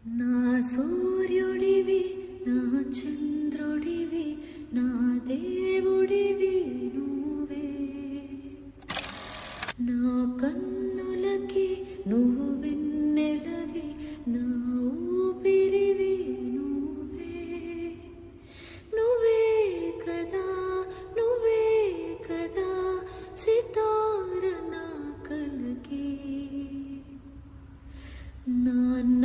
నా సూర్యుడివి నా చంద్రుడివి నా దేవుడివి నువ్వే నా కన్నులకి నువ్వు వెన్నెలవి నా ఊపిరివి నువ్వే నువ్వే కదా నువ్వే కదా సితార నా కలకి నాన్న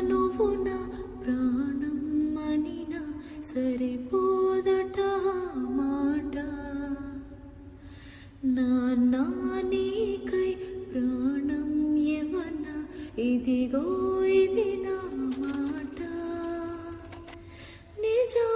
నువ్వు నా ప్రాణం అనినా సరిపోదట మాట నాన్న నీకై ప్రాణం యవన ఇదిగో ఇది నా మాట నిజా